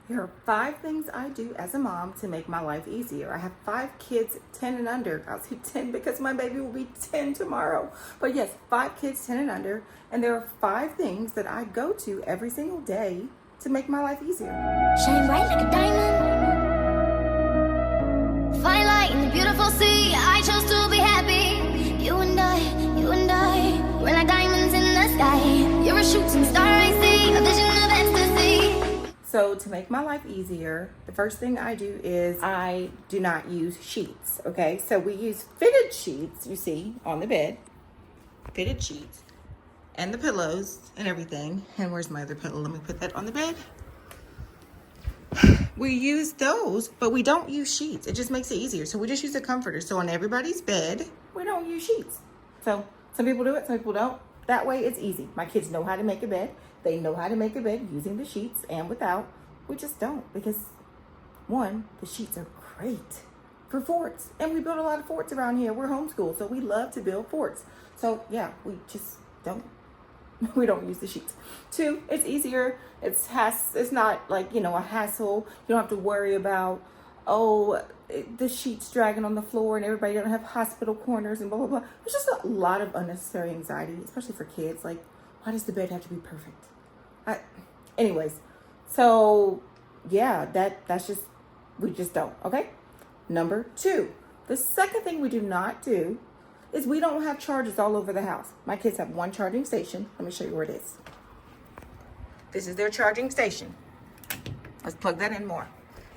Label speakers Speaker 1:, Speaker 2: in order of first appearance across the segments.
Speaker 1: Here are 5 things I do as a mom to make my life easier. I have 5 kids 10 and under. I'll say 10 because my baby will be 10 tomorrow. But yes, 5 kids 10 and under. And there are 5 things that I go to every single day to make my life easier.
Speaker 2: Shine bright like a diamond. Firelight in the beautiful sea. I chose to be happy. You and I, we're like diamonds in the sky. You're a shooting star I see, a vision of ecstasy.
Speaker 1: So to make my life easier, the first thing I do is I do not use sheets, okay? So we use fitted sheets, you see, on the bed. Fitted sheets. And the pillows and everything. And where's my other pillow? Let me put that on the bed. We use those, but we don't use sheets. It just makes it easier. So we just use a comforter. So on everybody's bed, we don't use sheets. So some people do it, some people don't. That way it's easy. My kids know how to make a bed. They know how to make a bed using the sheets and without. We just don't because, one, the sheets are great for forts. And we build a lot of forts around here. We're homeschooled, so we love to build forts. So yeah, we just don't. We don't use the sheets. 2, it's easier. It's not like, a hassle. You don't have to worry about, the sheets dragging on the floor and everybody don't have hospital corners and blah, blah, blah. There's just a lot of unnecessary anxiety, especially for kids. Like, why does the bed have to be perfect? Anyways, so yeah, that's just, we just don't, okay? Number 2, the second thing we do not do is we don't have chargers all over the house. My kids have one charging station. Let me show you where it is. This is their charging station. Let's plug that in more.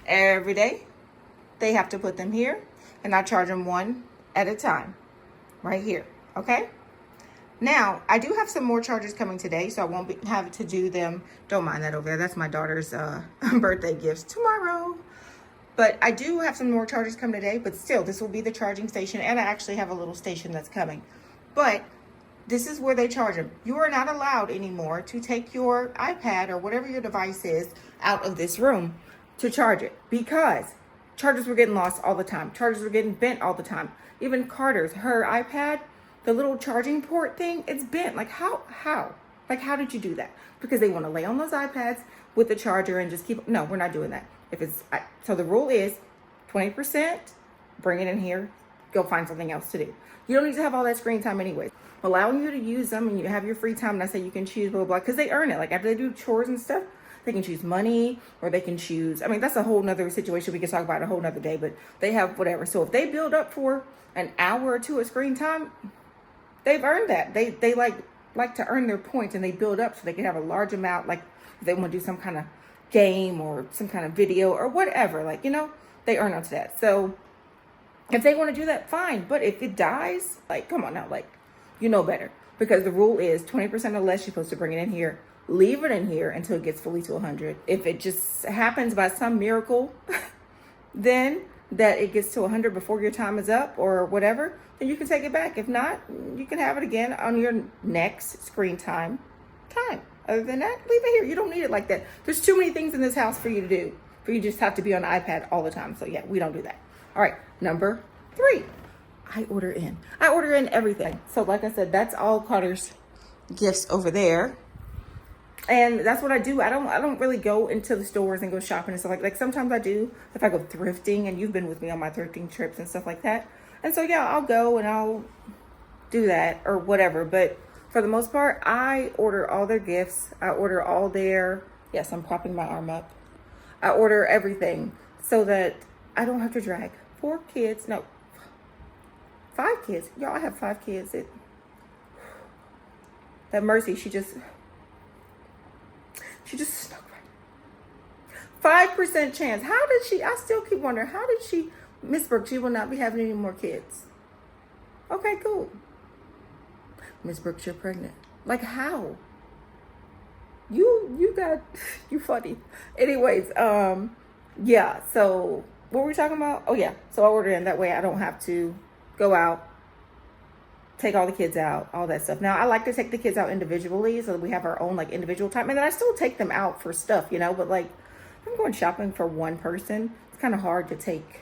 Speaker 1: Every day, they have to put them here, and I charge them one at a time, right here, okay? Now, I do have some more chargers coming today, so I won't have to do them. Don't mind that over there. That's my daughter's birthday gifts tomorrow. But I do have some more chargers coming today, but still, this will be the charging station, and I actually have a little station that's coming. But this is where they charge them. You are not allowed anymore to take your iPad or whatever your device is out of this room to charge it because chargers were getting lost all the time. Chargers were getting bent all the time. Even Carter's, her iPad, the little charging port thing, it's bent. Like how? Like how did you do that? Because they want to lay on those iPads with the charger and just keep, no, we're not doing that. So the rule is 20%, bring it in here, go find something else to do. You don't need to have all that screen time anyways. Allowing you to use them and you have your free time, and I say you can choose blah, blah, blah, because they earn it. Like after they do chores and stuff, they can choose money or they can choose, that's a whole nother situation we can talk about a whole nother day, but they have whatever. So if they build up for an hour or 2 of screen time, they've earned that. They like to earn their points and they build up so they can have a large amount, like if they want to do some kind of game or some kind of video or whatever, they earn onto that. So if they want to do that, fine. But if it dies, come on now, better. Because the rule is 20% or less, you're supposed to bring it in here, leave it in here until it gets fully to 100. If it just happens by some miracle, then that it gets to 100 before your time is up or whatever, then you can take it back. If not, you can have it again on your next screen time. Other than that, leave it here. You don't need it like that. There's too many things in this house for you to do. For you just have to be on the iPad all the time. So yeah, we don't do that. All right, number 3. I order in everything. So like I said, that's all Carter's gifts over there. And that's what I do. I don't really go into the stores and go shopping and stuff like sometimes I do if I go thrifting, and you've been with me on my thrifting trips and stuff like that. And so yeah, I'll go and I'll do that or whatever. But for the most part, I order all their gifts. I order all their, yes, I'm propping my arm up. I order everything so that I don't have to drag 5 kids. Y'all, I have 5 kids. That Mercy, she just snuck right. 5% chance. How did she, I still keep wondering, how did she, Miss Brooke, she will not be having any more kids. Okay, cool. Miss Brooks, you're pregnant. How? You funny. Anyways, yeah, so what were we talking about? Oh yeah, so I order in, that way I don't have to go out, take all the kids out, all that stuff. Now I like to take the kids out individually so that we have our own individual time, and then I still take them out for stuff, but if I'm going shopping for one person, it's kind of hard to take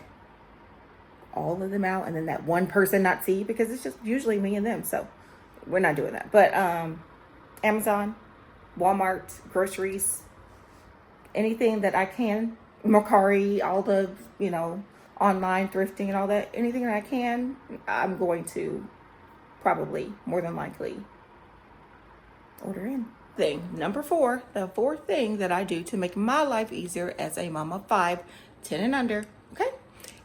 Speaker 1: all of them out and then that one person not see, because it's just usually me and them. So we're not doing that. But Amazon, Walmart, groceries, anything that I can, Mercari, all the, you know, online thrifting and all that, anything that I can, I'm going to probably, more than likely, order in. Thing number 4, the 4th thing that I do to make my life easier as a mom of 5, 10 and under, okay,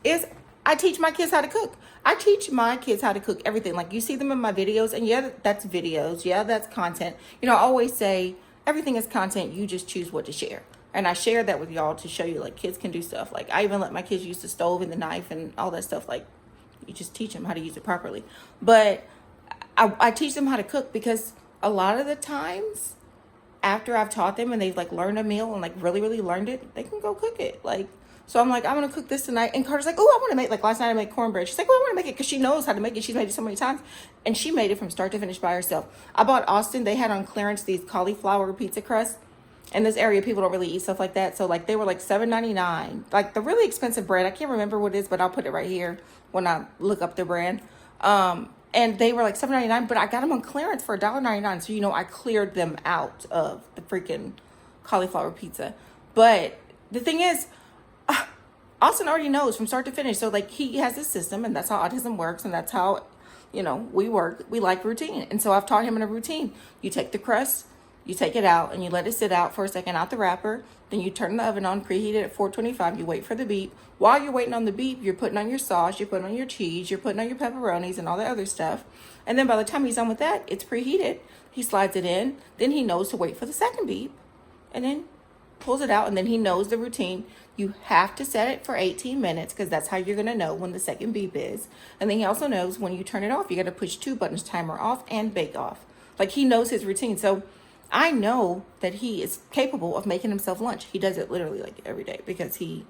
Speaker 1: is I teach my kids how to cook. I teach my kids how to cook everything. Like, you see them in my videos, and yeah, that's videos. Yeah, that's content. You know, I always say everything is content. You just choose what to share. And I share that with y'all to show you, like, kids can do stuff. Like, I even let my kids use the stove and the knife and all that stuff. Like, you just teach them how to use it properly. But I teach them how to cook because a lot of the times after I've taught them and they've like learned a meal and like really learned it, they can go cook it. Like, so I'm like, I'm gonna cook this tonight, and Carter's like, oh, I want to make, like, last night I made cornbread. She's like, well, I want to make it because she knows how to make it. She's made it so many times, and she made it from start to finish by herself. I bought Austin. They had on clearance these cauliflower pizza crusts. In this area, people don't really eat stuff like that, so like they were like $7.99. Like the really expensive bread, I can't remember what it is, but I'll put it right here when I look up the brand. And they were like $7.99, but I got them on clearance for $1.99. So, you know, I cleared them out of the freaking cauliflower pizza. But the thing is, Austin already knows from start to finish. So, like, he has this system, and that's how autism works, and that's how, you know, we work. We like routine. And so I've taught him in a routine. You take the crust, you take it out, and you let it sit out for a second out the wrapper. Then you turn the oven on, preheat it at 425. You wait for the beep. While you're waiting on the beep, you're putting on your sauce, you're putting on your cheese, you're putting on your pepperonis and all that other stuff. And then by the time he's done with that, it's preheated. He slides it in. Then he knows to wait for the second beep. And then pulls it out. And then he knows the routine. You have to set it for 18 minutes because that's how you're going to know when the second beep is. And then he also knows when you turn it off, you got to push 2 buttons, timer off and bake off. Like, he knows his routine. So I know that he is capable of making himself lunch. He does it literally like every day because he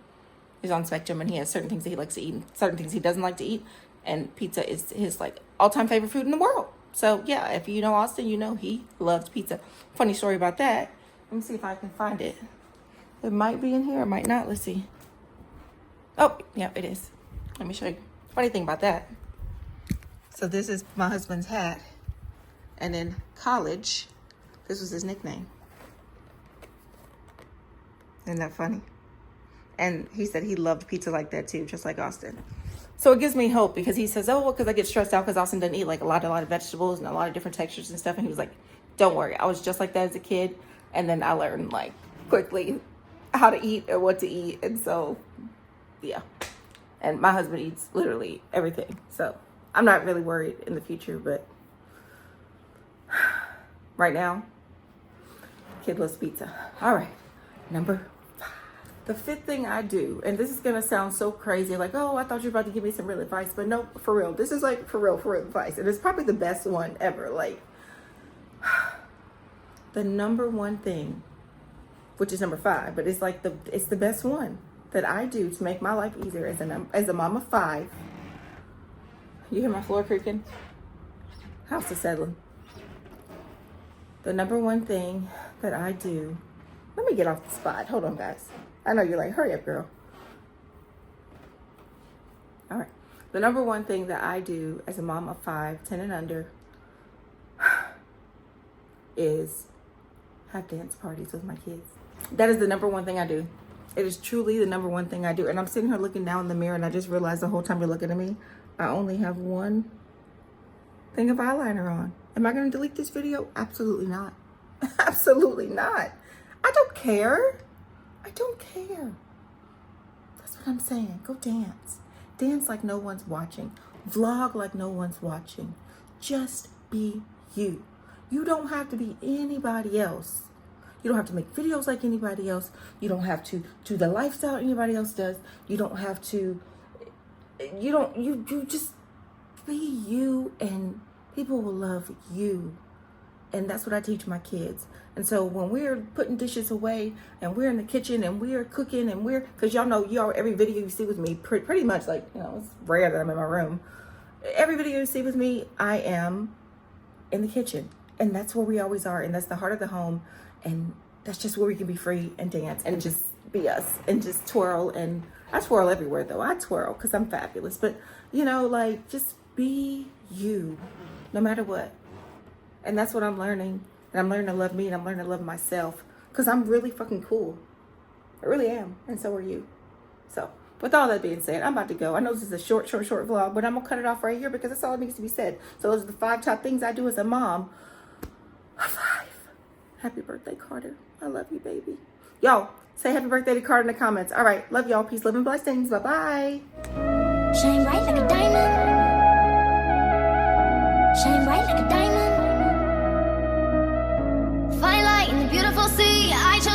Speaker 1: is on spectrum and he has certain things that he likes to eat and certain things he doesn't like to eat. And pizza is his like all-time favorite food in the world. So yeah, if you know Austin, you know he loves pizza. Funny story about that. Let me see if I can find it. It might be in here, it might not. Let's see. Oh, yeah, it is. Let me show you. Funny thing about that. So this is my husband's hat. And in college, this was his nickname. Isn't that funny? And he said he loved pizza like that too, just like Austin. So it gives me hope because he says, oh, well, because I get stressed out because Austin doesn't eat like a lot of vegetables and a lot of different textures and stuff. And he was like, don't worry. I was just like that as a kid. And then I learned like quickly how to eat and what to eat. And so, yeah. And my husband eats literally everything. So I'm not really worried in the future, but right now, kid loves pizza. All right, number 5. The 5th thing I do, and this is gonna sound so crazy, like, oh, I thought you were about to give me some real advice, but no, for real. This is like for real advice, and it's probably the best one ever. Like, the number one thing, which is number 5, but it's like it's the best one that I do to make my life easier as a mom of 5. You hear my floor creaking? House is settling. The number one thing that I do, let me get off the spot. Hold on, guys. I know you're like, hurry up, girl. All right. The number one thing that I do as a mom of 5, 10 and under, is have dance parties with my kids. That is the number one thing I do. It is truly the number one thing I do. And I'm sitting here looking down in the mirror and I just realized the whole time you're looking at me, I only have one thing of eyeliner on. Am I going to delete this video? Absolutely not. Absolutely not. I don't care. I don't care. That's what I'm saying. Go dance. Dance like no one's watching. Vlog like no one's watching. Just be you. You don't have to be anybody else. You don't have to make videos like anybody else. You don't have to do the lifestyle anybody else does. You don't have to, you just be you, and people will love you. And that's what I teach my kids. And so when we're putting dishes away and we're in the kitchen and we're cooking and because y'all know, every video you see with me, pretty much, like, you know, it's rare that I'm in my room. Every video you see with me, I am in the kitchen. And that's where we always are. And that's the heart of the home. And that's just where we can be free and dance and just be us and just twirl. And I twirl everywhere, though. I twirl because I'm fabulous. But, you know, like, just be you no matter what. And that's what I'm learning. And I'm learning to love me, and I'm learning to love myself because I'm really fucking cool. I really am, and so are you. So, with all that being said, I'm about to go. I know this is a short vlog, but I'm going to cut it off right here because that's all that needs to be said. So those are the 5 top things I do as a mom. 5. Happy birthday, Carter. I love you, baby. Y'all, say happy birthday to Carter in the comments. All right, love y'all. Peace, love, and blessings. Bye-bye.
Speaker 2: Shine bright like a diamond. Shine bright like a diamond. Fine light in the beautiful sea. I chose